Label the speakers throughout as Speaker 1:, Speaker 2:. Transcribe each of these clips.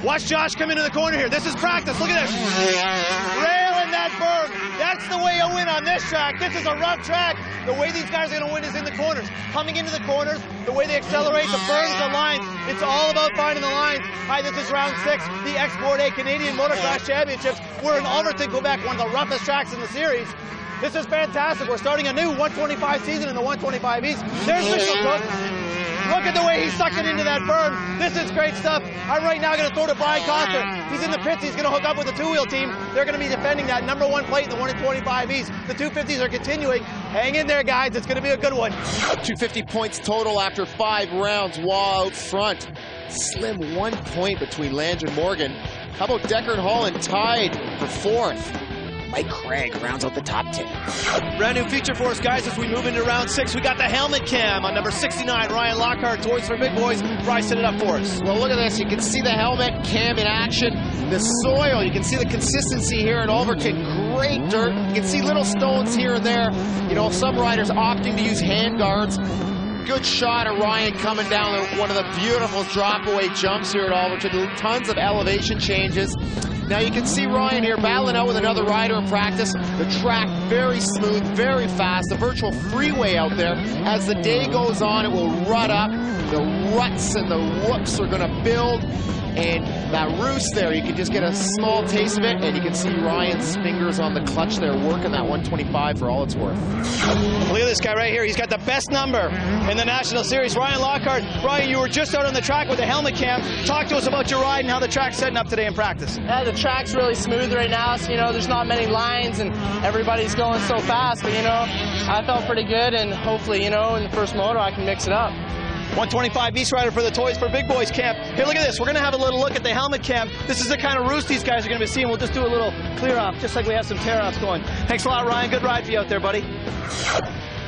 Speaker 1: Watch Josh come into the corner here. This is practice. Look at this. Railing that berm. That's the way you win on this track. This is a rough track. The way these guys are going to win is in the corners. Coming into the corners, the way they accelerate, the berms, the lines. It's all about finding the lines. Hi, this is round 6, the Export A Canadian Motocross Championships. We're in Ulverton, Quebec, one of the roughest tracks in the series. This is fantastic. We're starting a new 125 season in the 125 East. There's Mitchell Cook. Look at the way he sucked it into that berm. This is great stuff. I'm right now going to throw to Brian Costa. He's in the pits. He's going to hook up with the two-wheel team. They're going to be defending that #1 plate in the 125 East. The 250s are continuing. Hang in there, guys. It's going to be a good one.
Speaker 2: 250 points total after 5 rounds, while out front. Slim 1 point between Lange and Morgan. How about Decker and Holland tied for 4th? Mike Craig rounds out the top 10.
Speaker 1: Brand new feature for us, guys, as we move into round 6. We got the helmet cam on number 69, Ryan Lockhart, Toys for Big Boys. Bryce, set it up for us.
Speaker 2: Well, look at this. You can see the helmet cam in action. The soil, you can see the consistency here in Ulverton. Great dirt. You can see little stones here and there. You know, some riders opting to use hand guards. Good shot of Ryan coming down one of the beautiful drop-away jumps here at Ulverton. Tons of elevation changes. Now you can see Ryan here battling out with another rider in practice. The track very smooth, very fast, a virtual freeway out there. As the day goes on, it will rut up. The ruts and the whoops are gonna build. And that roost there, you can just get a small taste of it, and you can see Ryan's fingers on the clutch there working that 125 for all it's worth.
Speaker 1: Look at this guy right here. He's got the best number in the National Series, Ryan Lockhart. Ryan, you were just out on the track with the helmet cam. Talk to us about your ride and how the track's setting up today in practice.
Speaker 3: Yeah, the track's really smooth right now, so, you know, there's not many lines and everybody's going so fast, but, you know, I felt pretty good, and hopefully, you know, in the first moto I can mix it up.
Speaker 1: 125 East Rider for the Toys for Big Boys camp. Here, look at this. We're going to have a little look at the helmet cam. This is the kind of roost these guys are going to be seeing. We'll just do a little clear off, just like we have some tear offs going. Thanks a lot, Ryan. Good ride for you out there, buddy.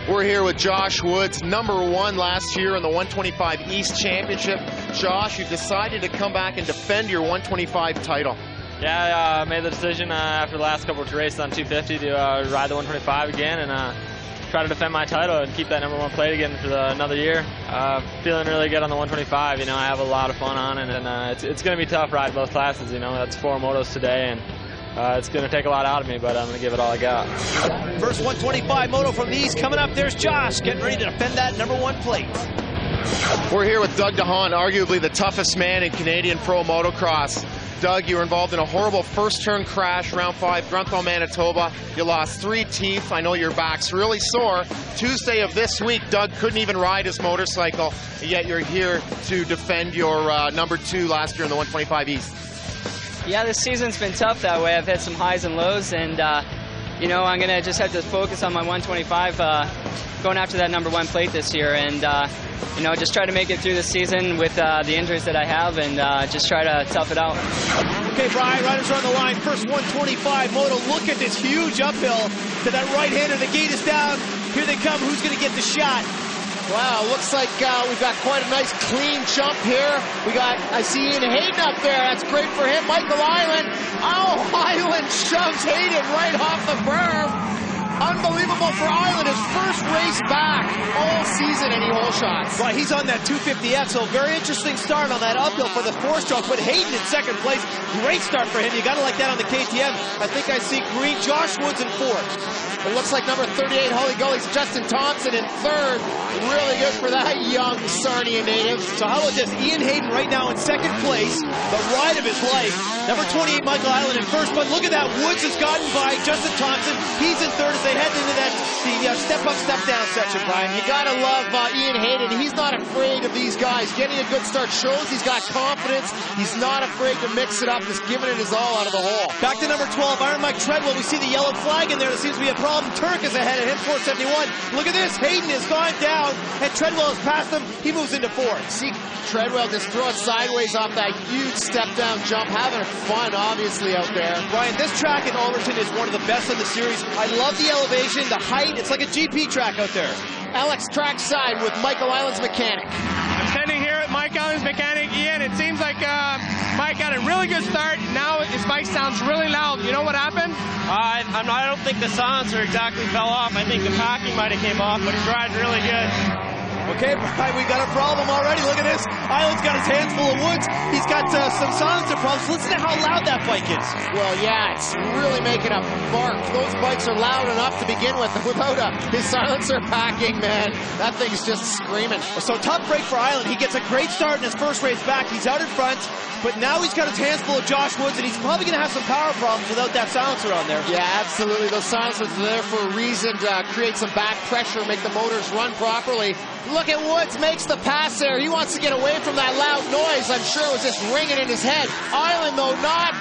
Speaker 2: We're here with Josh Woods, #1 last year in the 125 East Championship. Josh, you've decided to come back and defend your 125 title.
Speaker 4: Yeah, I made the decision after the last couple of races on 250 to ride the 125 again and try to defend my title and keep that #1 plate again for another year. Feeling really good on the 125. You know, I have a lot of fun on it, and it's going to be tough riding both classes. You know, that's 4 motos today, and it's going to take a lot out of me, but I'm going to give it all I got.
Speaker 1: First 125 moto from the East coming up. There's Josh getting ready to defend that #1 plate.
Speaker 2: We're here with Doug DEHAAN, arguably the toughest man in Canadian pro motocross. Doug, you were involved in a horrible first-turn crash, round 5, Grunthal, Manitoba. You lost 3 teeth. I know your back's really sore. Tuesday of this week, Doug couldn't even ride his motorcycle, yet you're here to defend your #2 last year in the 125 East.
Speaker 3: Yeah, this season's been tough that way. I've had some highs and lows, and you know, I'm gonna just have to focus on my 125, going after that #1 plate this year, and you know, just try to make it through the season with the injuries that I have, and just try to tough it out.
Speaker 1: Okay, Brian, riders are on the line. First 125 moto. Look at this huge uphill to that right-hander. The gate is down. Here they come. Who's going to get the shot?
Speaker 2: Wow, looks like we've got quite a nice clean jump here. I see Ian Hayden up there. That's great for him. Michael Island. Oh, Island shoves Hayden right off the berm. Unbelievable for Island, his first race back all season, any hole shots.
Speaker 1: Right, he's on that 250F, so very interesting start on that uphill for the 4-stroke, but Hayden in 2nd place. Great start for him. You got to like that on the KTM. I think I see green. Josh Woods in 4th.
Speaker 2: It looks like number 38, Holy Gully's Justin Thompson in 3rd. Really good for that young Sarnia native.
Speaker 1: So how about this? Ian Hayden right now in 2nd place, the ride of his life. Number 28, Michael Island in 1st, but look at that. Woods has gotten by Justin Thompson. He's in 3rd as they head into that step-up, step-down section, Brian.
Speaker 2: You got to love Ian Hayden. He's not afraid of these guys. Getting a good start shows he's got confidence. He's not afraid to mix it up. Just giving it his all out of the hole.
Speaker 1: Back to number 12, Iron Mike Treadwell. We see the yellow flag in there. There seems to be a problem. Turk is ahead of him, 471. Look at this. Hayden has gone down, and Treadwell has passed him. He moves into 4th.
Speaker 2: See Treadwell just throw it sideways off that huge step-down jump. Having fun, obviously, out there.
Speaker 1: Brian, this track in Ulverton is one of the best in the series. I love the elevation, the height. It's like a GP track out there.
Speaker 2: Alex trackside with Michael Island's mechanic.
Speaker 5: I'm standing here at Mike Island's mechanic, Ian. It seems like Mike got a really good start. Now his bike sounds really loud. You know what happened?
Speaker 4: I don't think the silencer exactly fell off. I think the packing might have came off, but he's riding really good.
Speaker 1: Okay, Brian, we got a problem already. Look at this. Island's got his hands full of woods. He's got some silencer problems. Listen to how loud that bike is.
Speaker 2: Well, yeah, it's really making a bark. Those bikes are loud enough to begin with. Without his silencer packing, man, that thing's just screaming.
Speaker 1: So tough break for Island. He gets a great start in his first race back. He's out in front, but now he's got his hands full of Josh Woods, and he's probably going to have some power problems without that silencer on there.
Speaker 2: Yeah, absolutely. Those silencers are there for a reason, to create some back pressure, make the motors run properly. Look at Woods, makes the pass there. He wants to get away from that loud noise. I'm sure it was just ringing in his head. Island, though, not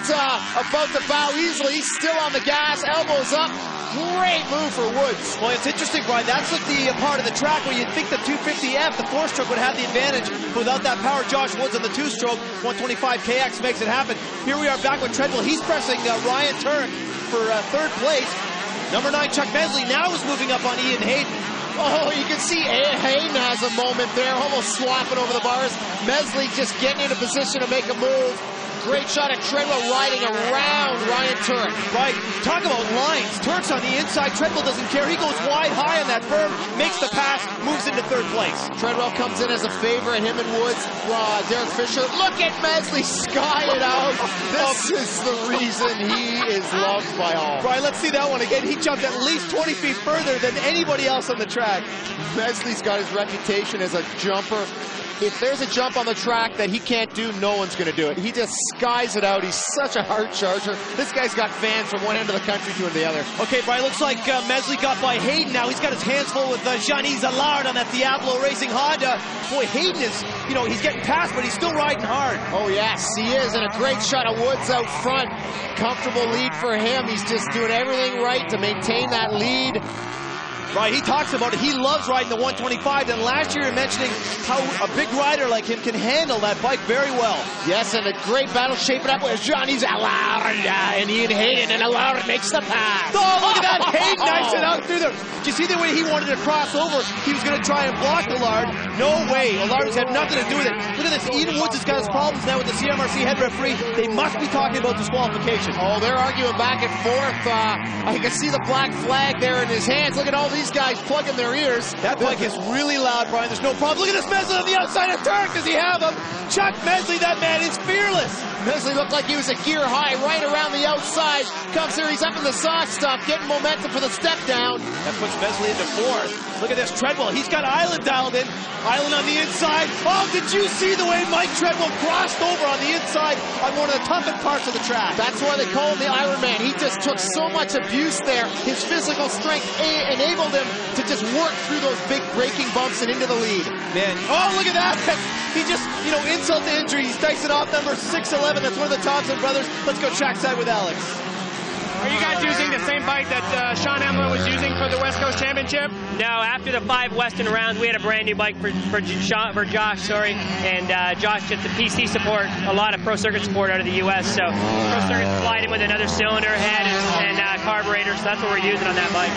Speaker 2: about to bow easily. He's still on the gas, elbows up. Great move for Woods.
Speaker 1: Well, it's interesting, Brian. That's like the part of the track where you'd think the 250F, the four-stroke, would have the advantage. Without that power, Josh Woods on the two-stroke, 125 KX makes it happen. Here we are back with Treadwell. He's pressing Ryan Turek for third place. Number 9, Chuck Mesley, now is moving up on Ian Hayden.
Speaker 2: Oh, you can see Hayden has a moment there, almost swapping over the bars. Mesley just getting into position to make a move. Great shot at Treadwell riding around Ryan Turek.
Speaker 1: Right, talk about lines. Turek's on the inside, Treadwell doesn't care. He goes wide high on that berm, makes the pass, moves into third place.
Speaker 2: Treadwell comes in as a favorite, him and Woods, Derek Fisher. Look at Mesley sky it out. This is the reason he is loved by all.
Speaker 1: Brian, let's see that one again. He jumped at least 20 feet further than anybody else on the track.
Speaker 2: Mesley's got his reputation as a jumper. If there's a jump on the track that he can't do, no one's going to do it. He just skies it out. He's such a hard charger. This guy's got fans from one end of the country to the other.
Speaker 1: Okay, Brian, looks like Mesley got by Hayden now. He's got his hands full with Jean-Yves Allard on that Diablo Racing Honda. Boy, Hayden is, he's getting past, but he's still riding hard.
Speaker 2: Oh, yes, he is. And a great shot of Woods out front. Comfortable lead for him. He's just doing everything right to maintain that lead.
Speaker 1: Right, he talks about it. He loves riding the 125. And last year, you're mentioning how a big rider like him can handle that bike very well.
Speaker 2: Yes, and a great battle shaping up with Jean-Yves Allard and Ian Hayden, and Allard makes the pass.
Speaker 1: Oh, look at that. Hayden knifes it out through there. Did you see the way he wanted to cross over? He was going to try and block Allard. No way. Allard's had nothing to do with it. Look at this. Eden Woods has got his problems now with the CMRC head referee. They must be talking about disqualification.
Speaker 2: Oh, they're arguing back and forth. I can see the black flag there in his hands. Look at all these guys plugging their ears.
Speaker 1: That bike is really loud, Brian. There's no problem. Look at this Mesley on the outside of Turek. Does he have him? Chuck Mesley, that man is fearless.
Speaker 2: Mesley looked like he was a gear high right around the outside. Comes here, he's up in the soft stop, getting momentum for the step down.
Speaker 1: That puts Mesley into fourth. Look at this Treadwell. He's got Island dialed in. Island on the inside. Oh, did you see the way Mike Treadwell crossed over on the inside on one of the toughest parts of the track?
Speaker 2: That's why they call him the Iron Man. He just took so much abuse there. His physical strength enabled him to just work through those big braking bumps and into the lead.
Speaker 1: Man, oh, look at that. He just, insult to injury. He's dicing off number 611. That's one of the Thompson brothers. Let's go trackside with Alex.
Speaker 5: Are you guys using the same bike that Sean Hamblin was using for the West Coast Championship?
Speaker 6: No, after the 5 Western rounds, we had a brand new bike for Josh, and Josh gets the PC support, a lot of Pro Circuit support out of the U.S., so Pro Circuit supplied him with another cylinder head and carburetor, so that's what we're using on that bike.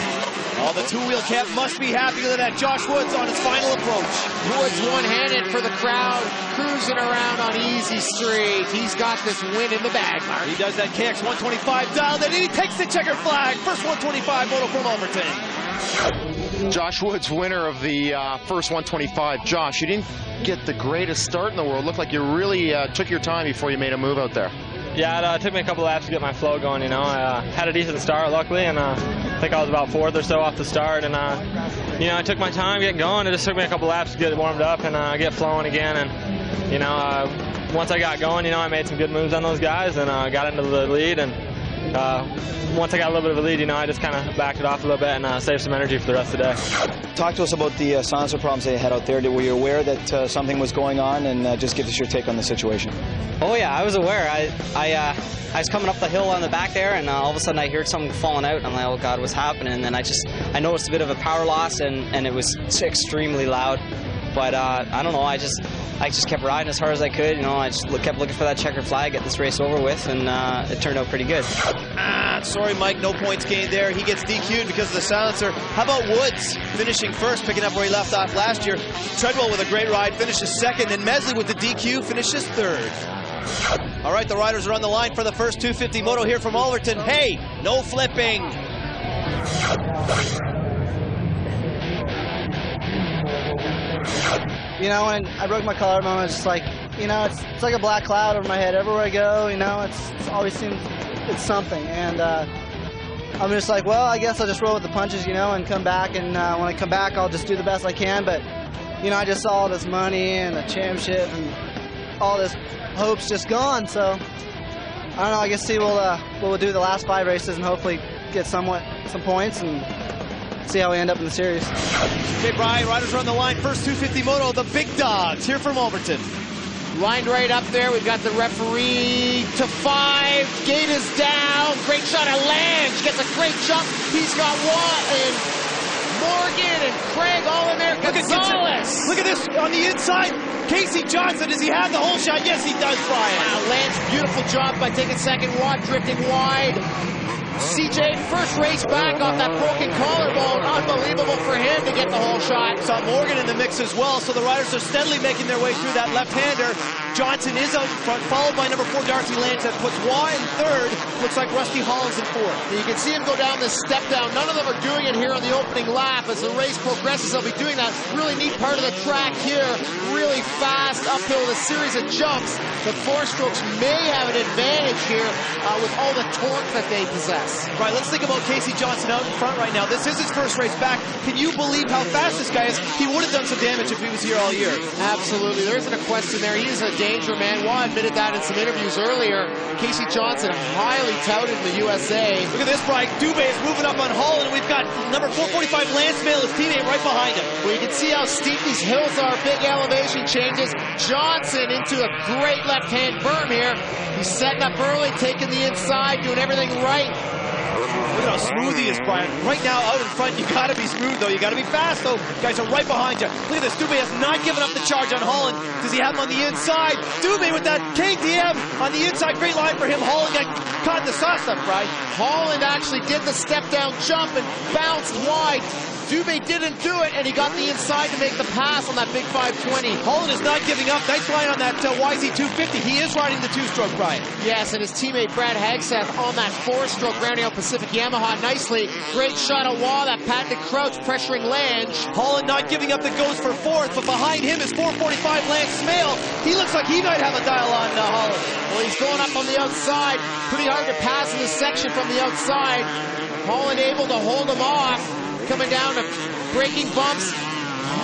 Speaker 1: Oh, the two-wheel cap must be happy with that. Josh Woods on his final approach.
Speaker 2: Woods one-handed for the crowd, cruising around on Easy Street. He's got this win in the bag, Mark.
Speaker 1: He does that KX 125 dialed in, and he takes the checkered flag. First 125 moto from Ulverton.
Speaker 2: Josh Woods, winner of the first 125. Josh, you didn't get the greatest start in the world. Looked like you really took your time before you made a move out there.
Speaker 4: Yeah, it took me a couple laps to get my flow going, I had a decent start, luckily, and I think I was about 4th or so off the start, and I took my time getting going. It just took me a couple laps to get warmed up and get flowing again, and once I got going, I made some good moves on those guys, and got into the lead, and once I got a little bit of a lead, I just kind of backed it off a little bit and saved some energy for the rest of the day.
Speaker 7: Talk to us about the silencer problems they had out there. Were you aware that something was going on, and just give us your take on the situation?
Speaker 3: Oh yeah, I was aware. I was coming up the hill on the back there, and all of a sudden I heard something falling out, and I'm like, oh God, what's happening? And then I noticed a bit of a power loss, and it was extremely loud. But I don't know, I just kept riding as hard as I could. I just kept looking for that checkered flag, get this race over with, and it turned out pretty good.
Speaker 1: Sorry, Mike, no points gained there. He gets DQ'd because of the silencer. How about Woods finishing first, picking up where he left off last year? Treadwell with a great ride finishes second, and Mesley with the DQ finishes third. All right, the riders are on the line for the first 250 moto here from Ulverton. Hey, no flipping.
Speaker 8: you know, when I broke my collarbone, I was just like, you know, it's like a black cloud over my head. Everywhere I go, you know, it's always seems it's something. And I'm just like, well, I guess I'll just roll with the punches, you know, and come back. And when I come back, I'll just do the best I can. But, you know, I just saw all this money and the championship and all this hope's just gone. So, I don't know, I guess see what we'll do the last 5 races and hopefully get some points and see how we end up in the series.
Speaker 1: Okay, Brian, riders are on the line. First 250 moto, the big dogs here from Ulverton.
Speaker 2: Lined right up there, we've got the referee to 5, gate is down, great shot at Lange, gets a great jump, he's got Watt and Morgan and Craig all in there, Gonzalez.
Speaker 1: Look at this on the inside, Casey Johnson, does he have the whole shot? Yes, he does, Brian.
Speaker 2: Wow, Lange, beautiful job by taking second, Watt drifting wide. CJ, first race back off that broken collarbone. Unbelievable for him to get the whole shot.
Speaker 1: Saw Morgan in the mix as well, so the riders are steadily making their way through that left-hander. Johnson is out in front, followed by number 4, Darcy Lange, that puts Waugh in 3rd. Looks like Rusty Hollins in 4th.
Speaker 2: You can see him go down this step down. None of them are doing it here on the opening lap. As the race progresses, they'll be doing that really neat part of the track here. Really fast uphill with a series of jumps. The 4-strokes may have an advantage here with all the torque that they possess.
Speaker 1: Right, let's think about Casey Johnson out in front right now. This is his first race back. Can you believe how fast this guy is? He would have done some damage if he was here all year.
Speaker 2: Absolutely. There isn't a question there. He is a danger man. Waugh admitted that in some interviews earlier. Casey Johnson, highly touted in the USA.
Speaker 1: Look at this, Brian. Dubé is moving up on Holland, and we've got number 445 Lance Mail, his teammate, right behind him.
Speaker 2: Well, you can see how steep these hills are. Big elevation changes. Johnson into a great left-hand berm here. He's setting up early, taking the inside, doing everything right.
Speaker 1: Look at how smooth he is, Brian. Right now, out in front, you gotta be smooth, though. You gotta be fast, though. Guys are right behind you. Look at this. Dubé has not given up the charge on Holland. Does he have him on the inside? Dubé with that KTM on the inside. Great line for him. Holland got caught in the sauce up, Brian.
Speaker 2: Holland actually did the step-down jump and bounced wide. Dubé didn't do it, and he got the inside to make the pass on that big 520.
Speaker 1: Holland is not giving up. Nice line on that YZ250. He is riding the 2-stroke, Brian.
Speaker 2: Yes, and his teammate Brad Hagseth on that 4-stroke rounding out Pacific Yamaha nicely. Great shot of Waugh, that patented crouch pressuring Lange.
Speaker 1: Holland not giving up the goes for 4th, but behind him is 445 Lance Smale. He looks like he might have a dial on Holland.
Speaker 2: Well, he's going up on the outside. Pretty hard to pass in this section from the outside. Holland able to hold him off. Coming down to breaking bumps.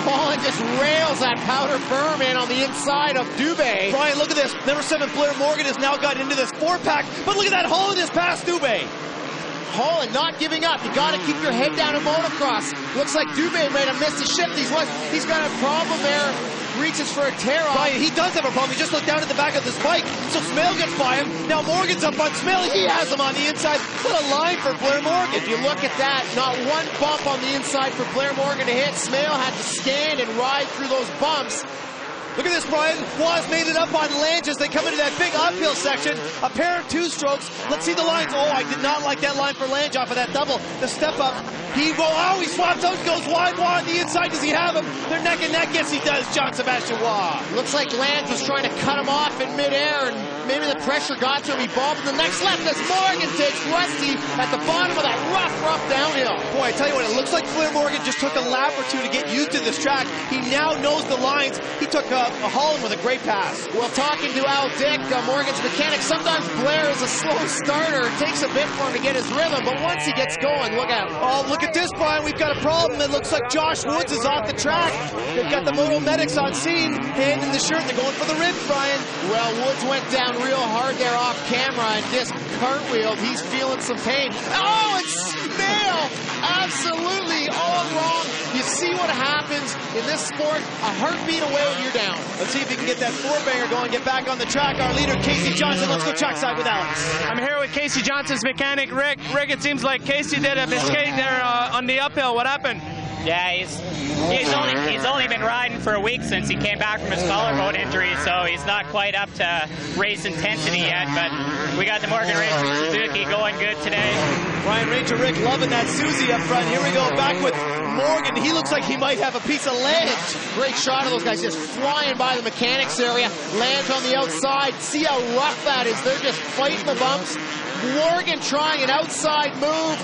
Speaker 2: Holland just rails that powder berm in on the inside of Dubé.
Speaker 1: Brian, look at this. Number 7, Blair Morgan has now got into this 4-pack. But look at that. Holland is past Dubé.
Speaker 2: Holland not giving up. You got to keep your head down in motocross. Looks like Dubé might have missed a shift. He's got a problem there. Reaches for a tear-off.
Speaker 1: Brian, he does have a problem. He just looked down at the back of this bike. So Smale gets by him. Now Morgan's up on Smale. He has him on the inside. What a line for Blair Morgan.
Speaker 2: If you look at that, not one bump on the inside for Blair Morgan to hit. Smale had to stand and ride through those bumps.
Speaker 1: Look at this, Brian. Waugh's made it up on Lange as they come into that big uphill section. A pair of 2-strokes. Let's see the lines. Oh, I did not like that line for Lange off of that double. The step up. He swaps out, goes wide. Waugh on the inside. Does he have him? They're neck and neck. Yes, he does, John Sebastian Waugh.
Speaker 2: Looks like Lange was trying to cut him off in midair, and maybe the pressure got to him. He bobbed in the next left as Morgan takes Rusty at the bottom of that rough downhill.
Speaker 1: Boy, I tell you what, it looks like Blair Morgan just took a lap or 2 to get used to this track. He now knows the lines. He took a Holland with a great pass.
Speaker 2: Well, talking to Al Dick, Morgan's mechanic, sometimes Blair is a slow starter. It takes a bit for him to get his rhythm, but once he gets going, look out.
Speaker 1: Oh, look at this, Brian. We've got a problem. It looks like Josh Woods is off the track. They've got the Moto medics on scene, hand in the shirt. They're going for the ribs, Brian.
Speaker 2: Well, Woods went down real hard there off camera and just cartwheeled. He's feeling some pain. Oh, it's Smale! Absolutely all wrong. You see what happens in this sport. A heartbeat away and you're down.
Speaker 1: Let's see if he can get that 4-banger going, get back on the track. Our leader, Casey Johnson. Let's go trackside with Alex.
Speaker 5: I'm here with Casey Johnson's mechanic, Rick. Rick, it seems like Casey did a mistake there on the uphill. What happened?
Speaker 9: Yeah, he's only been riding for a week since he came back from his collarbone injury, so he's not quite up to race intensity yet, but we got the Morgan Racer Suzuki going good today.
Speaker 1: Ryan Ranger Rick loving that Susie up front. Here we go, back with Morgan. He looks like he might have a piece of Lange.
Speaker 2: Great shot of those guys just flying by the mechanics area. Lange on the outside. See how rough that is. They're just fighting the bumps. Morgan trying an outside move.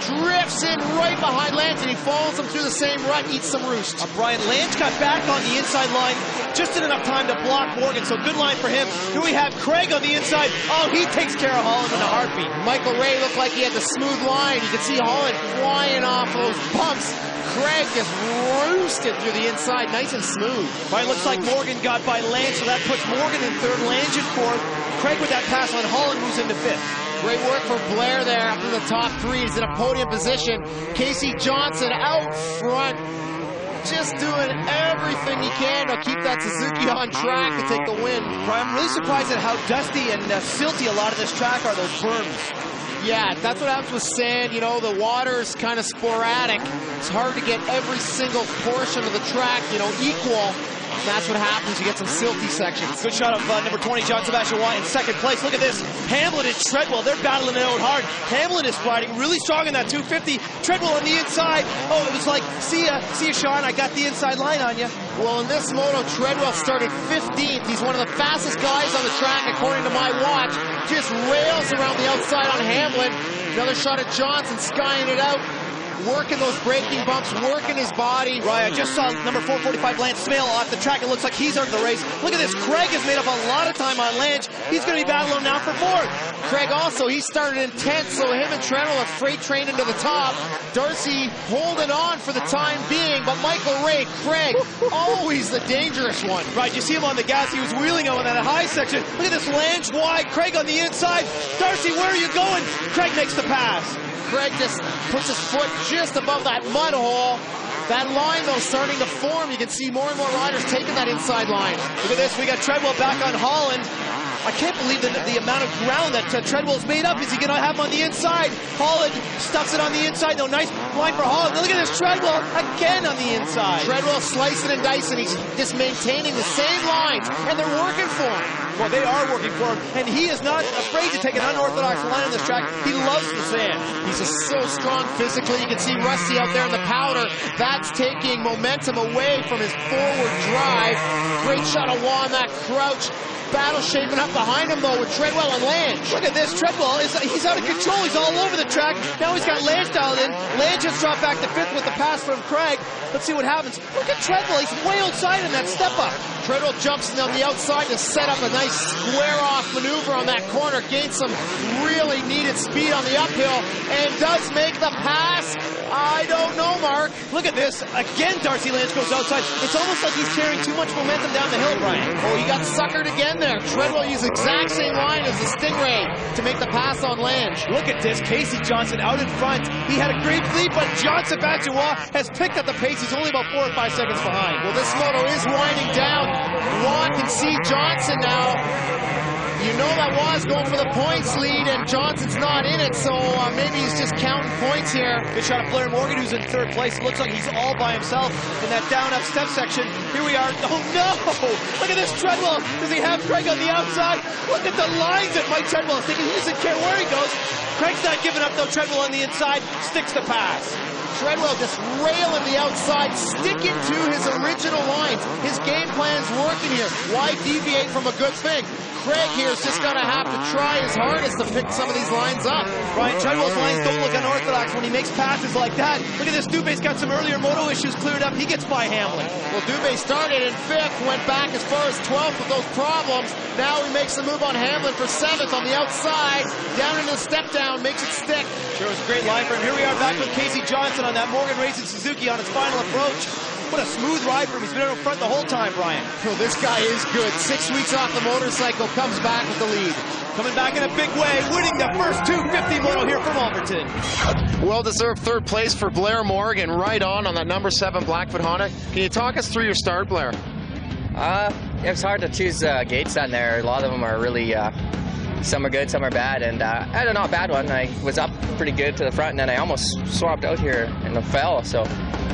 Speaker 2: drifts in right behind Lance, and he follows him through the same rut, eats some roost.
Speaker 1: Brian, Lange got back on the inside line just in enough time to block Morgan, so good line for him. Here we have Craig on the inside. Oh, he takes care of Holland in a heartbeat.
Speaker 2: Michael Ray looked like he had the smooth line. You can see Holland flying off those bumps. Craig just roosted through the inside, nice and smooth.
Speaker 1: Right, looks like Morgan got by Lange, so that puts Morgan in third, Lange in fourth. Craig with that pass on Holland moves into fifth.
Speaker 2: Great work for Blair there up in the top three. He's in a podium position. Casey Johnson out front, just doing everything he can to keep that Suzuki on track to take the win.
Speaker 1: Brian, I'm really surprised at how dusty and silty a lot of this track are, those berms.
Speaker 2: Yeah, that's what happens with sand. You know, the water's kind of sporadic. It's hard to get every single portion of the track, you know, equal. And that's what happens. You get some silty sections.
Speaker 1: Good shot of number 20, John Sebastian Watt in second place. Look at this. Hamblin and Treadwell, they're battling it out hard. Hamblin is riding really strong in that 250. Treadwell on the inside. Oh, it was like, see ya, Sean, I got the inside line on you.
Speaker 2: Well, in this moto, Treadwell started 15th. He's one of the fastest guys on the track, according to my watch. Just rails around the outside on Hamblin. Another shot at Johnson, skying it out. Working those braking bumps, working his body.
Speaker 1: Right, I just saw number 445 Lance Smale off the track. It looks like he's earned the race. Look at this. Craig has made up a lot of time on Lange. He's going to be battling now for fourth.
Speaker 2: Craig also, he started in 10th, so him and Treadwell are freight trained into the top. Darcy holding on for the time being, but Michael Ray, Craig, always the dangerous one.
Speaker 1: Right, you see him on the gas. He was wheeling on that high section. Look at this Lange wide. Craig on the inside. Darcy, where are you going? Craig makes the pass.
Speaker 2: Craig just puts his foot just above that mud hole. That line, though, starting to form. You can see more and more riders taking that inside line.
Speaker 1: Look at this. We got Treadwell back on Holland. I can't believe the amount of ground that Treadwell's made up. Is he going to have him on the inside? Holland stuffs it on the inside. No, nice line for Holland. Look at this Treadwell again on the inside.
Speaker 2: Treadwell slicing and dicing. He's just maintaining the same lines, and they're working for him.
Speaker 1: Well, they are working for him, and he is not afraid to take an unorthodox line on this track. He loves the sand.
Speaker 2: He's just so strong physically. You can see Rusty out there in the powder. That's taking momentum away from his forward drive. Great shot of Waugh on that crouch. Battle shaping up behind him, though, with Treadwell and Lange.
Speaker 1: Look at this. Treadwell, he's out of control. He's all over the track. Now he's got Lange dialed in. Lange has dropped back to fifth with the pass from Craig. Let's see what happens. Look at Treadwell. He's way outside in that step up.
Speaker 2: Treadwell jumps on the outside to set up a nice square-off maneuver on that corner. Gains some really needed speed on the uphill and does make the pass. I don't know, Mark.
Speaker 1: Look at this. Again, Darcy Lange goes outside. It's almost like he's carrying too much momentum down the hill, Brian.
Speaker 2: Oh, he got suckered again there. Treadwell used the exact same line as the Stingray to make the pass on Lange.
Speaker 1: Look at this. Casey Johnson out in front. He had a great lead, but John Sebastian Waugh has picked up the pace. He's only about 4 or 5 seconds behind.
Speaker 2: Well, this moto is winding down. Waugh can see Johnson now. You know that Waugh's going for the points lead, and Johnson's not in it, so maybe he's just counting points here.
Speaker 1: Good shot of Blair Morgan, who's in third place. It looks like he's all by himself in that down-up step section. Here we are. Oh, no! Look at this Treadwell. Does he have Craig on the outside? Look at the lines that Mike Treadwell is thinking. He doesn't care where he goes. Craig's not giving up, though. Treadwell on the inside sticks the pass.
Speaker 2: Treadwell just railing the outside, sticking to his original lines. His game plan's working here. Why deviate from a good thing? Craig here is just going to have to try his hardest to pick some of these lines up.
Speaker 1: Brian, Treadwell's lines don't look unorthodox when he makes passes like that. Look at this. Dubé's got some earlier moto issues cleared up. He gets by Hamblin.
Speaker 2: Well, Dubé started in 5th, went back as far as 12th with those problems. Now he makes the move on Hamblin for 7th on the outside. Down into the step down, makes it stick.
Speaker 1: Sure was a great line for him. Here we are back with Casey Johnson on that Morgan Racing Suzuki on his final approach. What a smooth ride for him. He's been out in front the whole time, Brian.
Speaker 2: Well, this guy is good. 6 weeks off the motorcycle, comes back with the lead.
Speaker 1: Coming back in a big way, winning the first 250 moto here from Ulverton.
Speaker 2: Well-deserved third place for Blair Morgan, right on that number 7 Blackfoot Honda. Can you talk us through your start, Blair?
Speaker 10: It was hard to choose gates on there. A lot of them are really, some are good, some are bad, and I had a not bad one. I was up pretty good to the front, and then I almost swapped out here and fell, so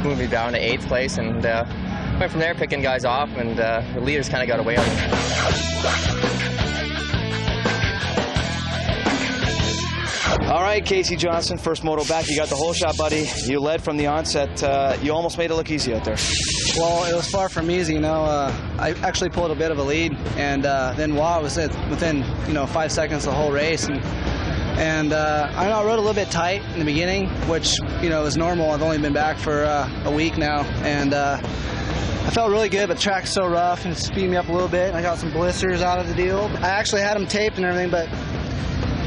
Speaker 10: moved me down to 8th place, and went from there picking guys off, and the leaders kind of got away on me.
Speaker 7: All right, Casey Johnson, first moto back. You got the whole shot, buddy. You led from the onset. You almost made it look easy out there.
Speaker 8: Well, it was far from easy, you know. I actually pulled a bit of a lead, and then Waugh was within, 5 seconds the whole race. And And I know I rode a little bit tight in the beginning, which, you know, is normal. I've only been back for a week now, and I felt really good, but the track's so rough and it's speeding me up a little bit. And I got some blisters out of the deal. I actually had them taped and everything, but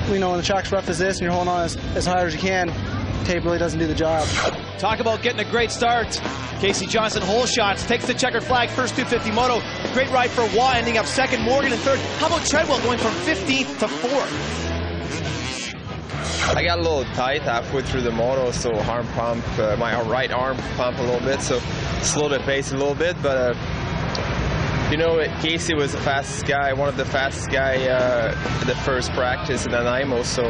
Speaker 8: you know, when the track's rough as this and you're holding on as hard as you can, tape really doesn't do the job.
Speaker 1: Talk about getting a great start. Casey Johnson, hole shots, takes the checkered flag, first 250 moto. Great ride for Waugh, ending up second, Morgan in third. How about Treadwell going from 15th to 4th?
Speaker 11: I got a little tight halfway through the moto, so arm pump, my right arm pump a little bit, so slowed the pace a little bit, but you know, Casey was the fastest guy, one of the fastest guy in the first practice in Nanaimo, so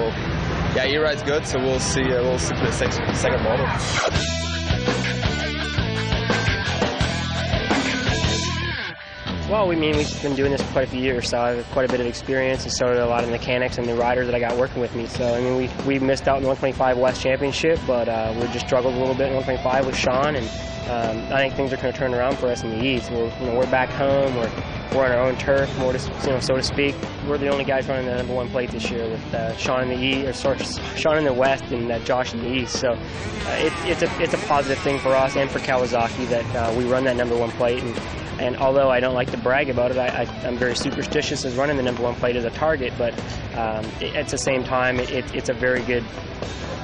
Speaker 11: yeah, he rides good, so we'll see for the second moto.
Speaker 12: Well, we've been doing this for quite a few years, so I have quite a bit of experience, and so did a lot of mechanics and the riders that I got working with me. So, I mean, we missed out in the 125 West Championship, but we just struggled a little bit in 125 with Sean, and I think things are going to turn around for us in the East. We're back home. We're on our own turf, more so to speak. We're the only guys running the #1 plate this year, with Sean in the East, or Sean in the West, and Josh in the East. So it's a positive thing for us and for Kawasaki that we run that #1 plate. And although I don't like to brag about it, I'm very superstitious as running the #1 plate as a target. But at the same time, it's a very good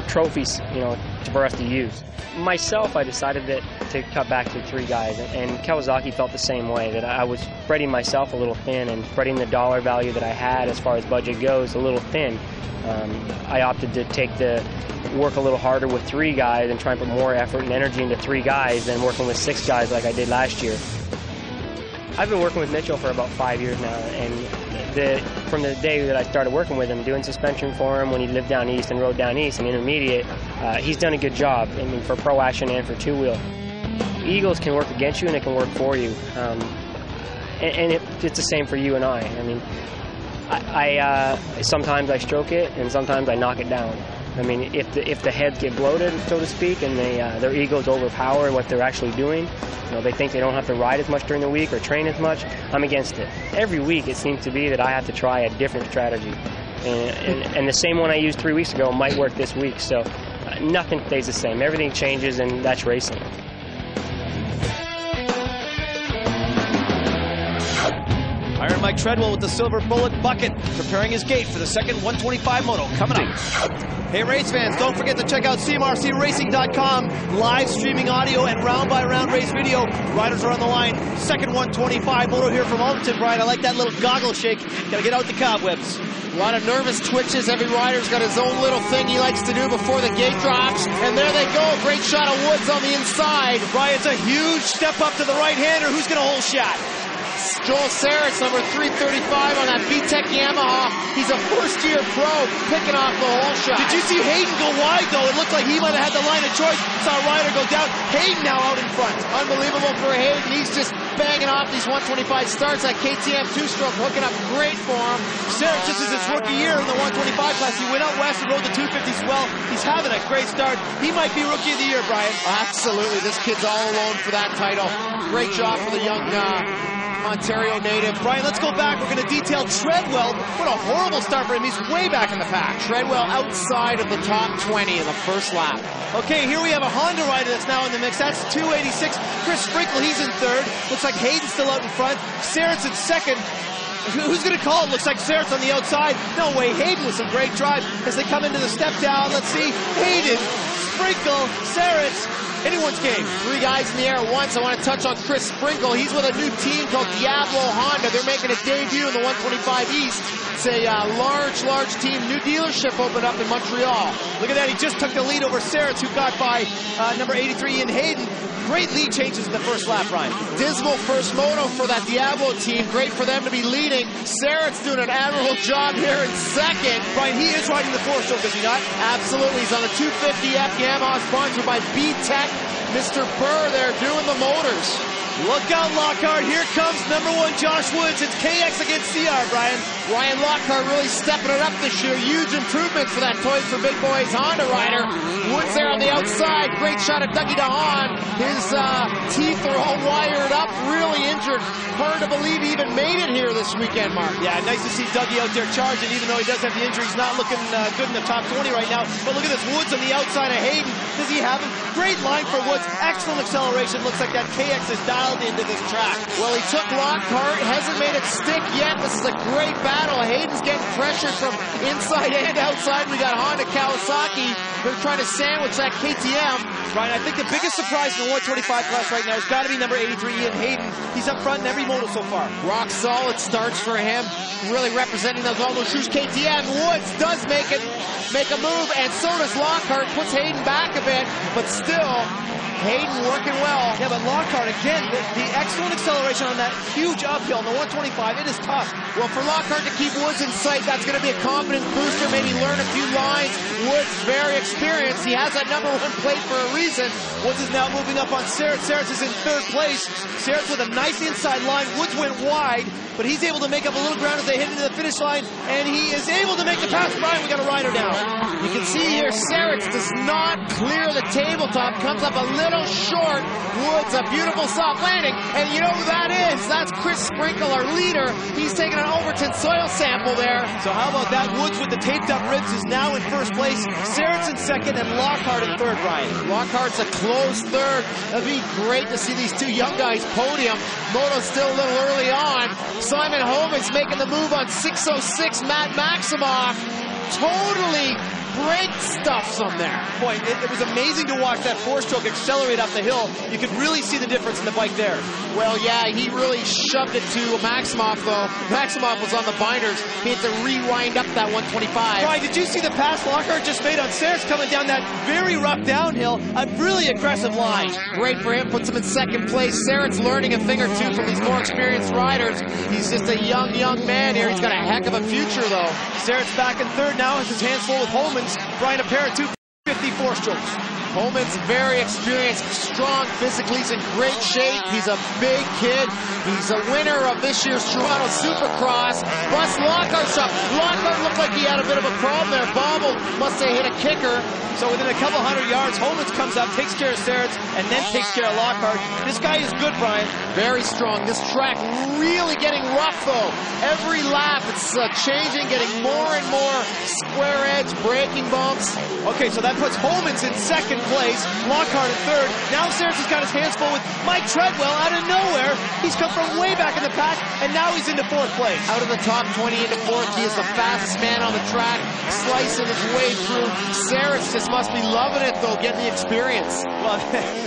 Speaker 12: trophy, you know, for us to use. Myself, I decided to cut back to 3 guys, and Kawasaki felt the same way, that I was spreading myself a little thin and spreading the dollar value that I had as far as budget goes a little thin. I opted to work a little harder with 3 guys and try and put more effort and energy into 3 guys than working with 6 guys like I did last year. I've been working with Mitchell for about 5 years now, and from the day that I started working with him, doing suspension for him when he lived down east and rode down east and intermediate, he's done a good job, I mean, for pro action and for 2-wheel. Eagles can work against you and it can work for you, and it's the same for you and I. I mean, sometimes I stroke it and sometimes I knock it down. I mean, if the heads get bloated, so to speak, and their egos overpower what they're actually doing, you know, they think they don't have to ride as much during the week or train as much, I'm against it. Every week it seems to be that I have to try a different strategy. And the same one I used 3 weeks ago might work this week, so nothing stays the same. Everything changes, and that's racing.
Speaker 1: Iron Mike Treadwell with the silver bullet bucket, preparing his gate for the second 125 moto coming up. Hey race fans, don't forget to check out CMRCRacing.com, live streaming audio and round-by-round race video. Riders are on the line, second 125 moto here from Ulverton. Brian, I like that little goggle shake. Gotta get out the cobwebs.
Speaker 2: A lot of nervous twitches. Every rider's got his own little thing he likes to do before the gate drops. And there they go, great shot of Woods on the inside.
Speaker 1: Brian, it's a huge step up to the right-hander. Who's gonna hold shot?
Speaker 2: Joel Saritz, number 335 on that VTEC Yamaha. He's a first-year pro, picking off the whole shot.
Speaker 1: Did you see Hayden go wide, though? It looked like he might have had the line of choice. Saw Ryder go down. Hayden now out in front.
Speaker 2: Unbelievable for Hayden. He's just banging off these 125 starts. That KTM 2-stroke hooking up great for him.
Speaker 1: Saritz, this is his rookie year in the 125 class. He went out west and rode the 250s well. He's having a great start. He might be rookie of the year, Brian.
Speaker 2: Absolutely. This kid's all alone for that title. Great job for the young Ontario native.
Speaker 1: Brian, let's go back. We're going to detail Treadwell. What a horrible start for him. He's way back in the pack.
Speaker 2: Treadwell outside of the top 20 in the first lap.
Speaker 1: Okay, here we have a Honda rider that's now in the mix. That's 286. Chris Sprinkle, he's in third. Looks like Hayden's still out in front. Saritz in second. Who's going to call it? Looks like Saritz on the outside. No way. Hayden with some great drive as they come into the step down. Let's see. Hayden, Sprinkle, Saritz. Anyone's game.
Speaker 2: 3 guys in the air at once. I want to touch on Chris Sprinkle. He's with a new team called Diablo Honda. They're making a debut in the 125 East. It's a large team. New dealership opened up in Montreal.
Speaker 1: Look at that. He just took the lead over Saritz, who got by number 83 Ian Hayden. Great lead changes in the first lap, Ryan.
Speaker 2: Dismal first moto for that Diablo team. Great for them to be leading. Saritz doing an admirable job here in second.
Speaker 1: Brian, he is riding the 4-stroke, is he not?
Speaker 2: Absolutely. He's on a 250F Yamaha sponsored by BTEC. Mr. Burr there doing the motors.
Speaker 1: Look out, Lockhart. Here comes number 1 Josh Woods. It's KX against CR, Brian.
Speaker 2: Ryan Lockhart really stepping it up this year. Huge improvement for that Toys for Big Boys Honda rider. Woods there on the outside. Great shot at Dougie DEHAAN. His teeth are all wired up. Really injured. Hard to believe he even made it here this weekend, Mark.
Speaker 1: Yeah, nice to see Dougie out there charging. Even though he does have the injury, he's not looking good in the top 20 right now. But look at this, Woods on the outside of Hayden. Does he have him? Great line for Woods. Excellent acceleration. Looks like that KX is dialed into this track.
Speaker 2: Well, he took Lockhart. Hasn't made it stick yet. This is a great battle. Hayden's getting pressured from inside and outside. We got Honda Kawasaki. They're trying to sandwich that KTM.
Speaker 1: Brian, I think the biggest surprise in the 125 class right now has got to be number 83, Ian Hayden. He's up front in every moto so far.
Speaker 2: Rock solid starts for him. Really representing all those shoes. KTM. Woods does make a move, and so does Lockhart. Puts Hayden back a bit, but still, Hayden working well.
Speaker 1: Yeah, but Lockhart, again, the excellent acceleration on that huge uphill in the 125, it is tough.
Speaker 2: Well, for Lockhart to keep Woods in sight, that's going to be a confidence booster, maybe learn a few lines. Woods, very experienced. He has that number 1 plate for a reason.
Speaker 1: Woods is now moving up on Serretz. Serretz is in 3rd place. Serretz with a nice inside line. Woods went wide, but he's able to make up a little ground as they hit into the finish line, and he is able to make the pass. Brian, we got a rider down.
Speaker 2: You can see here, Serretz does not clear the tabletop, comes up a little short. Woods, a beautiful soft landing, and you know who that is? That's Chris Sprinkle, our leader. He's taking an Ulverton soil sample there.
Speaker 1: So how about that? Woods with the taped up ribs is now in 1st place. Serretz in 2nd, and Lockhart in 3rd, Brian.
Speaker 2: Lockhart's a close 3rd. That'd be great to see these 2 young guys podium. Moto's still a little early on. Simon Homans making the move on 606. Matt Maximoff totally break stuffs them there.
Speaker 1: Boy, it was amazing to watch that 4-stroke accelerate up the hill. You could really see the difference in the bike there.
Speaker 2: Well, yeah, he really shoved it to Maximoff, though. Maximoff was on the binders. He had to rewind up that 125.
Speaker 1: Brian, did you see the pass Lockhart just made on Serretz coming down that very rough downhill? A really aggressive line.
Speaker 2: Great for him, puts him in 2nd place. Serretz learning a thing or two from these more experienced riders. He's just a young man here. He's got a heck of a future, though.
Speaker 1: Serretz back in 3rd now, has his hands full with Homans. Brian, a pair of 254 strokes.
Speaker 2: Homans very experienced, strong physically. He's in great shape. He's a big kid. He's a winner of this year's Toronto Supercross. Plus Lockhart shot. Lockhart looked like he had a bit of a problem there. Bobble must have hit a kicker.
Speaker 1: So within a couple 100 yards, Homans comes up, takes care of Serretz, and then takes care of Lockhart. This guy is good, Brian.
Speaker 2: Very strong. This track really getting rough, though. Every lap it's changing, getting more and more square edge, braking bumps.
Speaker 1: Okay, so that puts Homans in 2nd place, Lockhart in 3rd. Now Serretz has got his hands full with Mike Treadwell out of nowhere. He's come from way back in the pack, and now he's into 4th place.
Speaker 2: Out of the top 20 into 4th, he is the fastest man on the track, slicing his way through. Serretz just must be loving it, though, getting the experience.
Speaker 1: Well,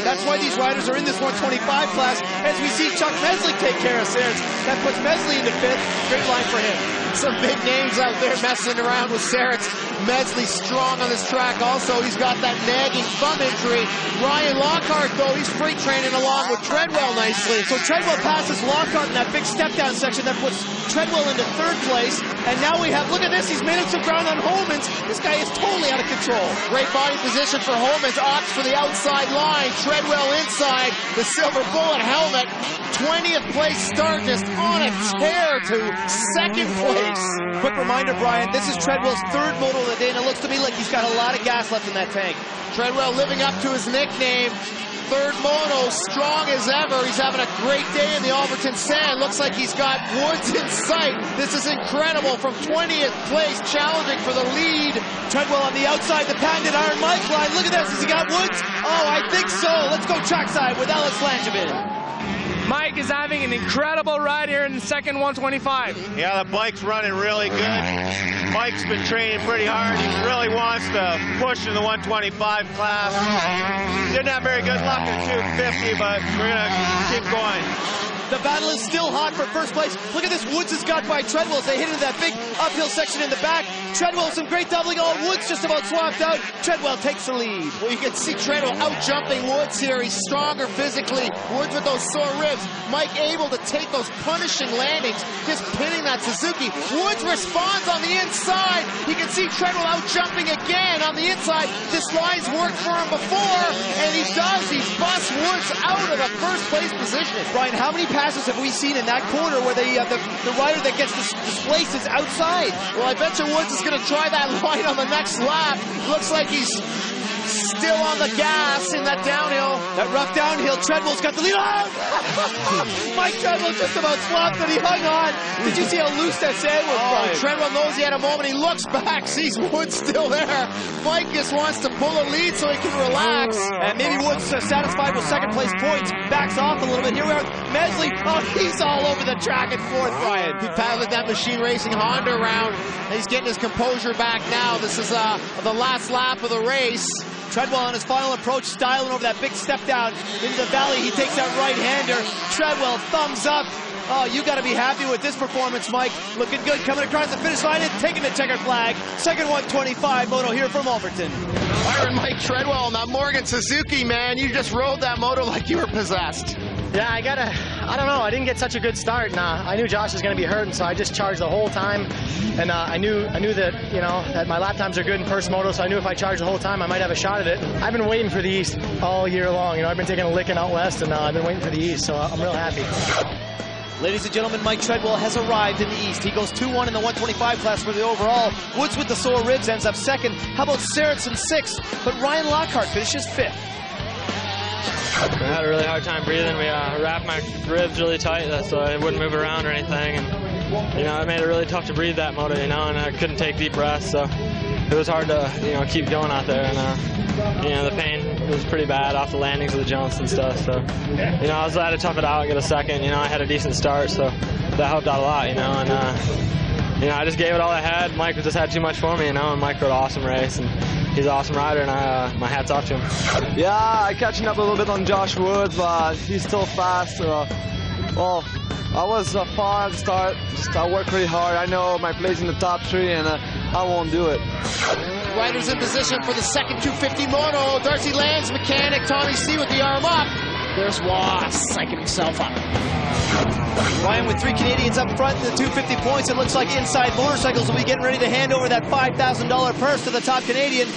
Speaker 1: that's why these riders are in this 125 class, as we see Chuck Mesley take care of Serretz. That puts Mesley into 5th. Great line for him.
Speaker 2: Some big names out there messing around with Serretz. Mesley strong on this track also. He's got that nagging thumb injury. Ryan Lockhart, though, he's free training along with Treadwell nicely.
Speaker 1: So Treadwell passes Lockhart in that big step down section that puts Treadwell into 3rd place. And now we have, look at this, he's made up some ground on Homans. This guy is totally out of control.
Speaker 2: Great body position for Homans. Opts for the outside line. Treadwell inside. The silver bullet helmet. 20th place start, just on a tear to 2nd place.
Speaker 1: Quick reminder, Brian, this is Treadwell's 3rd moto of the day, and it looks to me like he's got a lot of gas left in that tank.
Speaker 2: Treadwell living up to his nickname. 3rd moto, strong as ever. He's having a great day in the Ulverton sand. Looks like he's got Woods in sight. This is incredible. From 20th place, challenging for the lead.
Speaker 1: Treadwell on the outside, the patented Iron Mike line. Look at this. Has he got Woods? Oh, I think so. Let's go trackside with Alex Langevin.
Speaker 5: Mike is having an incredible ride here in the 2nd 125.
Speaker 13: Yeah, the bike's running really good. Mike's been training pretty hard. He really wants to push in the 125 class. Didn't have very good luck at 250, but we're going to keep going.
Speaker 1: The battle is still hot for 1st place. Look at this, Woods is got by Treadwell as they hit into that big uphill section in the back. Treadwell with some great doubling. Oh, Woods just about swapped out. Treadwell takes the lead.
Speaker 2: Well, you can see Treadwell out-jumping Woods here. He's stronger physically. Woods with those sore ribs. Mike able to take those punishing landings, just pinning that that Suzuki. Woods responds on the inside. You can see Treadwell out jumping again on the inside. This line's worked for him before, and he does. He busts Woods out of the first place position.
Speaker 1: Brian, how many passes have we seen in that corner where the rider that gets displaced is outside?
Speaker 2: Well, I bet you Woods is going to try that line on the next lap. Looks like he's still on the gas in that downhill.
Speaker 1: That rough downhill, Treadwell's got the lead. Oh! Mike Treadwell just about flopped, but he hung on. Did you see how loose that sand was, Brian?
Speaker 2: Treadwell knows he had a moment. He looks back, sees Woods still there. Mike just wants to pull a lead so he can relax.
Speaker 1: And maybe Woods satisfied with second place points. Backs off a little bit. Here we are. Mesley, oh, he's all over the track and forth, Brian.
Speaker 2: He paddled that Machine Racing Honda around. He's getting his composure back now. This is the last lap of the race.
Speaker 1: Treadwell on his final approach, styling over that big step down into the valley. He takes that right-hander. Treadwell, thumbs up. Oh, you got to be happy with this performance, Mike. Looking good, coming across the finish line and taking the checkered flag. Second 125 moto here from Ulverton.
Speaker 2: Byron, Mike Treadwell on that Morgan Suzuki, man. You just rode that moto like you were possessed.
Speaker 12: Yeah, I don't know, I didn't get such a good start, and I knew Josh was going to be hurt, and so I just charged the whole time, and I knew that, you know, that my lap times are good in first moto, so I knew if I charged the whole time, I might have a shot at it. I've been waiting for the East all year long, you know, I've been taking a licking out west, and I've been waiting for the East, so I'm real happy.
Speaker 1: Ladies and gentlemen, Mike Treadwell has arrived in the East. He goes 2-1 in the 125 class for the overall. Woods with the sore ribs ends up second. How about Saracen sixth? But Ryan Lockhart finishes fifth.
Speaker 4: I had a really hard time breathing. We wrapped my ribs really tight so it wouldn't move around or anything. And, you know, it made it really tough to breathe that moto, you know, and I couldn't take deep breaths. So it was hard to, you know, keep going out there. And, you know, the pain was pretty bad off the landings of the jumps and stuff. So, you know, I was glad to tough it out and get a second. You know, I had a decent start, so that helped out a lot, you know. And, you know, I just gave it all I had. Mike just had too much for me, you know, and Mike rode an awesome race. And he's an awesome rider, and my hat's off to him.
Speaker 14: Yeah, I'm catching up a little bit on Josh Woods, but he's still fast. Well, I was far at the start. I worked really hard. I know my place in the top three, and I won't do it.
Speaker 2: Riders in position for the second 250 moto. Darcy Land's mechanic, Tommy C with the arm up. There's Wass psyching himself up.
Speaker 1: Ryan with three Canadians up front in the 250 points. It looks like Inside Motorcycles will be getting ready to hand over that $5,000 purse to the top Canadian.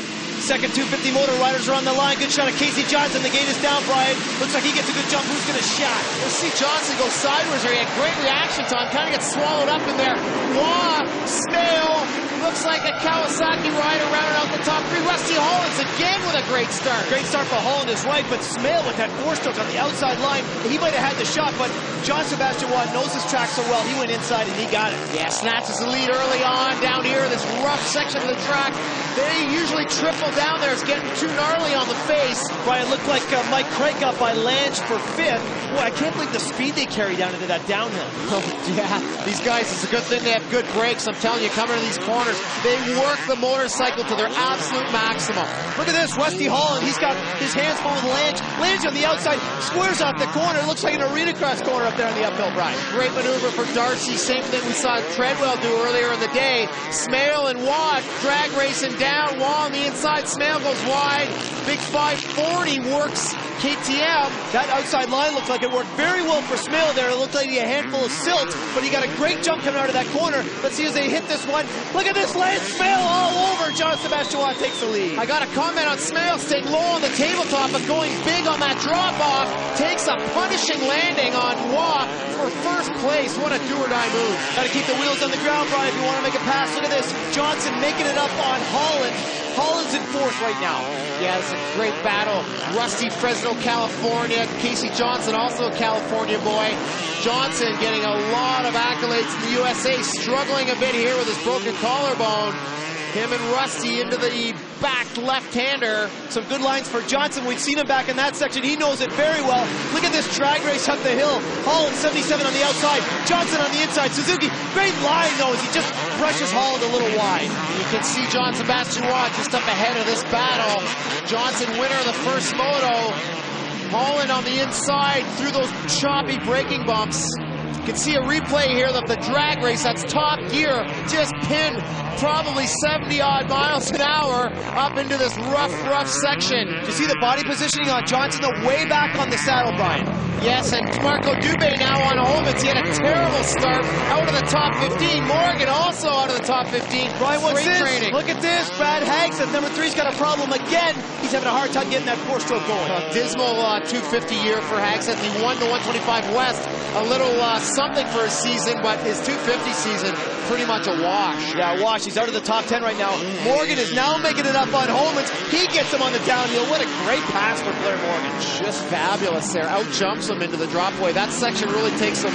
Speaker 1: Second 250 motor riders are on the line. Good shot of Casey Johnson. The gate is down, Brian. Looks like he gets a good jump. Who's going to shot?
Speaker 2: We'll see Johnson go sideways here. He had great reaction time. Kind of gets swallowed up in there. Wah, Smale. Looks like a Kawasaki rider rounding out the top three. Rusty Hollins again with a great start.
Speaker 1: Great start for Holland is right, but Smale with that four-stroke on the outside line. He might have had the shot, but John Sebastian Watt knows his track so well. He went inside and he got it.
Speaker 2: Yeah, snatches the lead early on down here, this rough section of the track. They usually triple down there. It's getting too gnarly on the face.
Speaker 1: Brian, looked like Mike Craig got by Lange for fifth. Boy, I can't believe the speed they carry down into that downhill.
Speaker 2: Oh, yeah. These guys, it's a good thing they have good brakes. I'm telling you, coming to these corners, they work the motorcycle to their absolute maximum.
Speaker 1: Look at this, Rusty Holland. He's got his hands full with Lange. Lange on the outside, squares off the corner. It looks like an arena cross corner up there on the uphill, Brian.
Speaker 2: Great maneuver for Darcy. Same thing we saw Treadwell do earlier in the day. Smale and Watt drag racing down. Watt on the inside. Smale goes wide. Big 540 works KTM.
Speaker 1: That outside line looked like it worked very well for Smale there. It looked like he had a handful of silt, but he got a great jump coming out of that corner. Let's see as they hit this one. Look at this lane. Smale all over. John Sebastian Watt takes the lead.
Speaker 2: I got a comment on Smale staying low on the tabletop, but going big on that drop-off. Takes a punishing landing on Watt for first place. What a do-or-die move.
Speaker 1: Got to keep the wheels on the ground, Brian, if you want to make a pass. Look at this. Johnson making it up on Holland. Holland's in fourth right now.
Speaker 2: Yeah, it's a great battle. Rusty, Fresno, California. Casey Johnson, also a California boy. Johnson getting a lot of accolades in the USA, struggling a bit here with his broken collarbone. Him and Rusty into the back left-hander.
Speaker 1: Some good lines for Johnson. We've seen him back in that section. He knows it very well. Look at this drag race up the hill. Holland 77 on the outside. Johnson on the inside. Suzuki, great line though as he just brushes Holland a little wide.
Speaker 2: You can see John Sebastian Watt just up ahead of this battle. Johnson winner of the first moto. Holland on the inside through those choppy braking bumps. You can see a replay here of the drag race. That's top gear, just pinned probably 70-odd miles an hour up into this rough section.
Speaker 1: Do you see the body positioning on Johnson, though, way back on the saddle, Brian?
Speaker 2: Yes, and Marco Dubé now on HOMANS. He had a terrible start out of the top 15. Morgan also out of the top 15.
Speaker 1: Brian, what's this?
Speaker 2: Training.
Speaker 1: Look at this. Brad Hags at number 3's got a problem again. He's having a hard time getting that 4-stroke going.
Speaker 2: A dismal 250 year for Hagseth. He won the 125 West. A little something for his season, but his 250 season pretty much a wash.
Speaker 1: Yeah, a wash. He's out of the top 10 right now. Morgan is now making it up on HOMANS. He gets him on the downhill. What a great pass for Blair Morgan.
Speaker 2: Just fabulous there. Out jumps him into the dropway. That section really takes some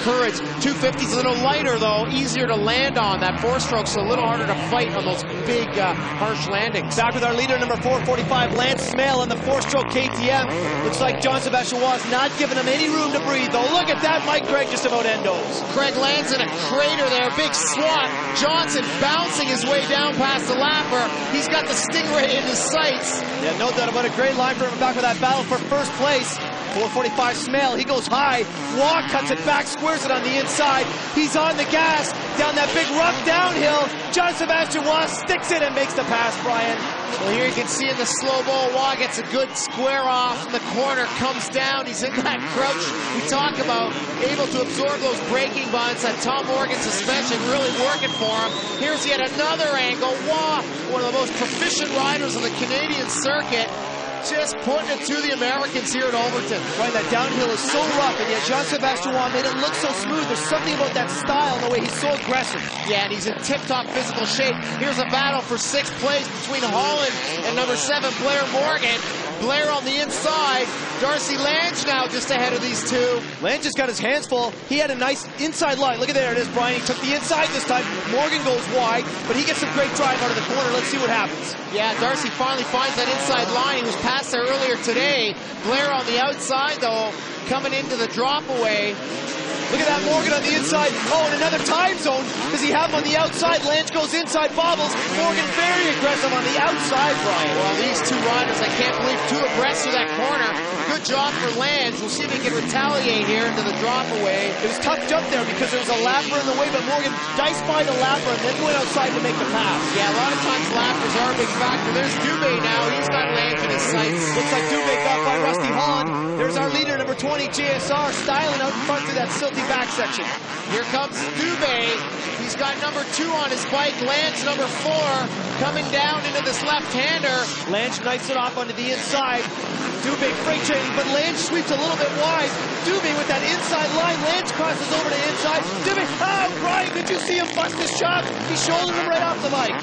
Speaker 2: courage. 250's a little lighter, though. Easier to land on. That 4-stroke's a little harder to fight on those big, harsh landings.
Speaker 1: Back with our leader, number 445, Lance Smale on the 4-stroke KTM. Looks like Jean-Sébastien Watt's not giving him any room to breathe, though. Look at that. Mike Craig just about endos.
Speaker 2: Craig lands in a crater there. Big swat. Johnson bouncing his way down past the lapper. He's got the Stingray in his sights.
Speaker 1: Yeah, no doubt about a great line for him back with that battle for first place. 445 Smale, he goes high. Watt cuts it back, squares it on the inside. He's on the gas down that big rough downhill. Jean-Sébastien Watt sticks it and makes the pass, Brian.
Speaker 2: Well, here you can see in the slow-mo, Watt gets a good square off in the corner, comes down. He's in that crouch we talk about, able to absorb those braking bunts. That Tom Morgan suspension really working for him. Here's yet another angle. Watt, one of the most proficient riders on the Canadian circuit, just putting it to the Americans here at Ulverton.
Speaker 1: Right, that downhill is so rough, and yet Jean-Sébastien Watt made it look so smooth. There's something about that style and the way he's so aggressive.
Speaker 2: Yeah, and he's in tip-top physical shape. Here's a battle for 6th place between Holland and number 7, Blair Morgan. Blair on the inside. Darcy Lange now just ahead of these two.
Speaker 1: Lange just got his hands full. He had a nice inside line. Look at there it is, Brian. He took the inside this time. Morgan goes wide, but he gets some great drive out of the corner. Let's see what happens.
Speaker 2: Yeah, Darcy finally finds that inside line. He was past there earlier today. Blair on the outside, though, coming into the drop away.
Speaker 1: Look at that, Morgan on the inside. Oh, in another time zone. Does he have him on the outside? Lange goes inside, bobbles. Morgan very aggressive on the outside, Brian.
Speaker 2: Well, these two riders, I can't believe, too abreast of that corner. Good job for Lange. We'll see if he can retaliate here into the drop away.
Speaker 1: It was a tough jump there because there was a lapper in the way, but Morgan diced by the lapper and then went outside to make the pass.
Speaker 2: Yeah, a lot of times lappers are a big factor. There's Dubé now. He's got Lange in his sights.
Speaker 1: Looks like Dubé got by Rusty Holland. There's our leader, number 20, J.S.R, styling out in front through that silty back section.
Speaker 2: Here comes Dubé. He's got number 2 on his bike. Lange, number 4, coming down into this left-hander.
Speaker 1: Lange knifes it off onto the inside. Dubé freight training, but Lange sweeps a little bit wide. Dubé with that inside line. Lange crosses over to inside. Dubé, Brian, did you see him bust his shot? He shouldered him right off the bike.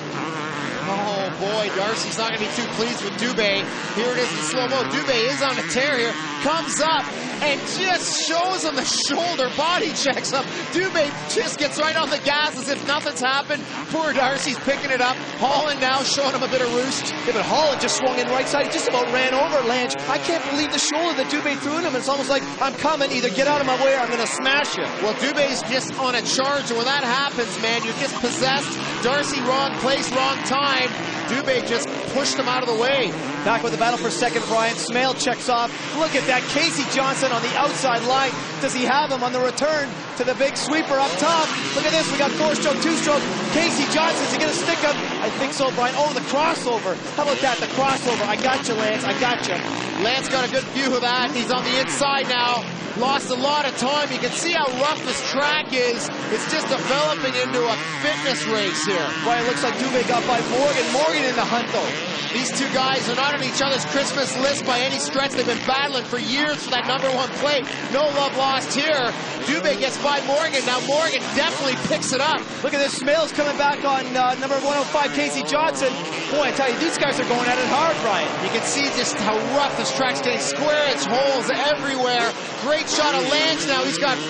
Speaker 2: Oh boy, Darcy's not going to be too pleased with Dubé. Here it is in slow-mo. Dubé is on a tear here. Comes up and just shows him the shoulder. Body checks him. Dubé just gets right on the gas as if nothing's happened. Poor Darcy's picking it up. Holland now showing him a bit of roost.
Speaker 1: Yeah, but Holland just swung in right side. He just about ran over Lange. I can't believe the shoulder that Dubé threw at him. It's almost like, I'm coming. Either get out of my way or I'm going to smash you.
Speaker 2: Well, Dubé's just on a charge, and when that happens, man, you're just possessed. Darcy, wrong place, wrong time. Dubé just pushed him out of the way.
Speaker 1: Back with the battle for second, Brian. Smale checks off. Look at that. Casey Johnson on the outside line. Does he have him on the return to the big sweeper up top? Look at this. We got 4-stroke, 2-stroke. Casey Johnson, is he going to stick him? I think so, Brian. Oh, the crossover. How about that? The crossover. I got you, Lance. I got you.
Speaker 2: Lance got a good view of that. He's on the inside now. Lost a lot of time. You can see how rough this track is. It's just developing into a fitness race here.
Speaker 1: Brian, looks like Dubé got by Morgan. Morgan in the hunt, though.
Speaker 2: These two guys are not on each other's Christmas list by any stretch. They've been battling for years for that number 1 plate. No love lost here. Dubé gets by Morgan. Now Morgan definitely picks it up.
Speaker 1: Look at this. Smale's coming back on number 105, Casey Johnson. Boy, I tell you, these guys are going at it hard, Brian.
Speaker 2: You can see just how rough this track's getting. Square edge holes everywhere. Great shot of Lange now. He's got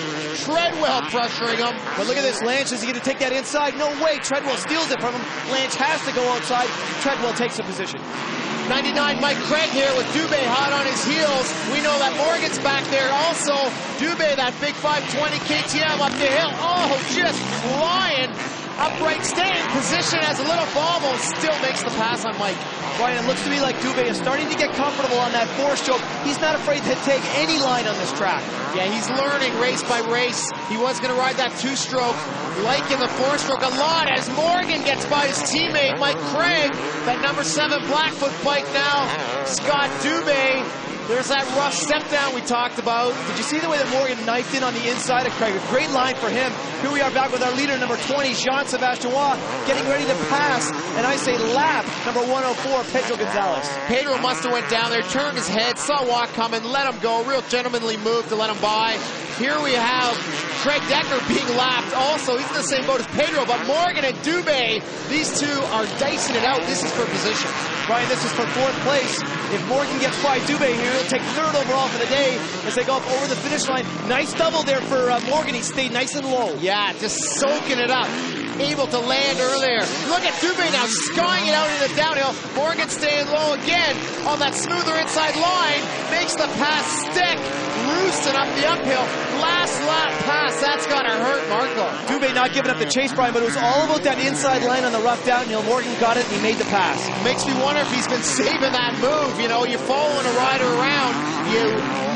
Speaker 2: Treadwell pressuring him.
Speaker 1: But look at this. Lange, is he going to take that inside? No way. Treadwell steals it from him. Lange has to go outside. Treadwell takes a position.
Speaker 2: 99 Mike Craig here with Dubé hot on his heels. We know that Morgan's back there also. Dubé, that big 520 KTM up the hill. Oh, just flying. Upright staying position, has a little bobble, still makes the pass on Mike.
Speaker 15: Brian, it looks to me like Dubé is starting to get comfortable on that four-stroke. He's not afraid to take any line on this track.
Speaker 2: Yeah, he's learning race by race. He was going to ride that two-stroke, liking the four-stroke a lot as Morgan gets by his teammate, Mike Craig. That number 7 Blackfoot bike now, Scott Dubé. There's that rough step down we talked about.
Speaker 15: Did you see the way that Morgan knifed in on the inside of Craig? A great line for him. Here we are back with our leader, number 20, Jean-Sébastien Waugh, getting ready to pass. And I say lap, number 104, Pedro Gonzalez.
Speaker 2: Pedro must have went down there, turned his head, saw Waugh coming, let him go. Real gentlemanly move to let him by. Here we have Craig Decker being lapped also. He's in the same boat as Pedro, but Morgan and Dubé, these two are dicing it out. This is for position.
Speaker 15: Brian, this is for 4th place. If Morgan gets by Dubé here, he'll take 3rd overall for the day as they go up over the finish line. Nice double there for Morgan. He stayed nice and low.
Speaker 2: Yeah, just soaking it up. Able to land earlier. Look at Dubé now skying it out in the downhill. Morgan staying low again on that smoother inside line. Makes the pass stick. Roosting up the uphill. Last lap pass. That's got to hurt Marco.
Speaker 15: Dubé not giving up the chase, Brian, but it was all about that inside line on the rough downhill. Morgan got it and he made the pass.
Speaker 2: Makes me wonder if he's been saving that move. You know, you're following a rider around. You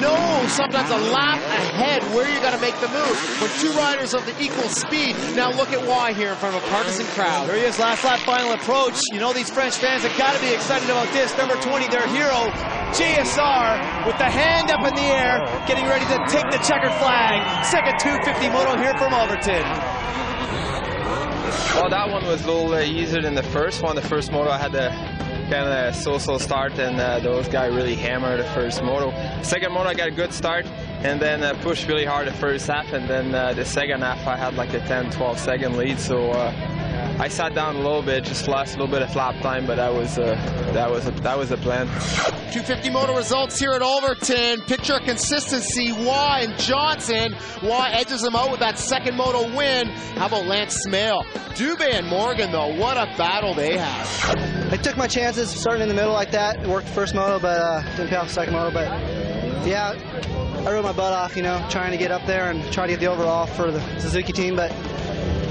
Speaker 2: know sometimes a lap ahead where you got to make the move. When two riders of the equal speed. Now look at why here in front of a partisan crowd.
Speaker 15: There he is, last lap final approach. You know these French fans have got to be excited about this. Number 20, their hero, J.S.R, with the hand up in the air, getting ready to take the checkered flag. Second 250 moto here from Ulverton.
Speaker 11: Well, that one was a little easier than the first one. The first moto I had to kind of so-so start, and those guys really hammered the first moto. Second moto I got a good start, and then pushed really hard the first half, and then the second half I had like a 10-12 second lead, so I sat down a little bit, just lost a little bit of lap time, but that was the plan.
Speaker 2: 250 moto results here at Ulverton. Picture of consistency. Waugh and Johnson. Waugh edges him out with that second moto win. How about Lance Smale? Dubé and Morgan, though, what a battle they have.
Speaker 8: I took my chances starting in the middle like that. It worked the first moto, but didn't pay off the second moto. But yeah, I rode my butt off, you know, trying to get up there and try to get the overall for the Suzuki team. But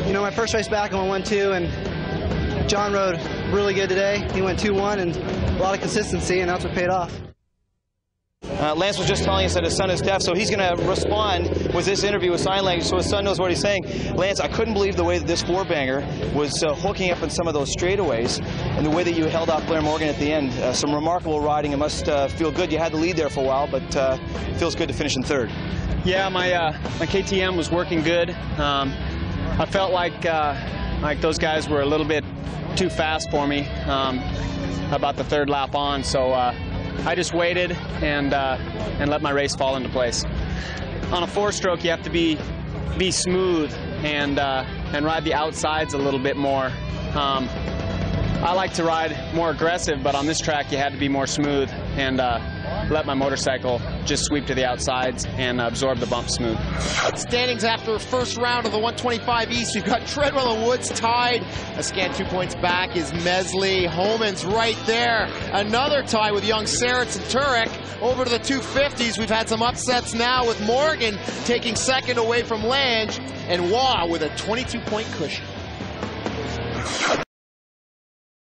Speaker 8: you know, my first race back, I went 1-2, and John rode really good today. He went 2-1, and a lot of consistency, and that's what paid off.
Speaker 7: Lance was just telling us that his son is deaf, so he's going to respond with this interview with sign language so his son knows what he's saying. Lance, I couldn't believe the way that this four-banger was hooking up in some of those straightaways and the way that you held off Blair Morgan at the end. Some remarkable riding. It must feel good. You had the lead there for a while, but it feels good to finish in 3rd.
Speaker 16: Yeah, my KTM was working good. I felt like those guys were a little bit too fast for me about the 3rd lap on, so I just waited and let my race fall into place. On a 4-stroke, you have to be smooth and ride the outsides a little bit more. I like to ride more aggressive, but on this track, you had to be more smooth and let my motorcycle just sweep to the outsides and absorb the bump smooth.
Speaker 2: Standings after first round of the 125 East, we've got Treadwell and Woods tied. A scant 2 points back is Mesley. Homans right there. Another tie with young Saritz and Turek. Over to the 250s, we've had some upsets now with Morgan taking second away from Lange, and Waugh with a 22-point cushion.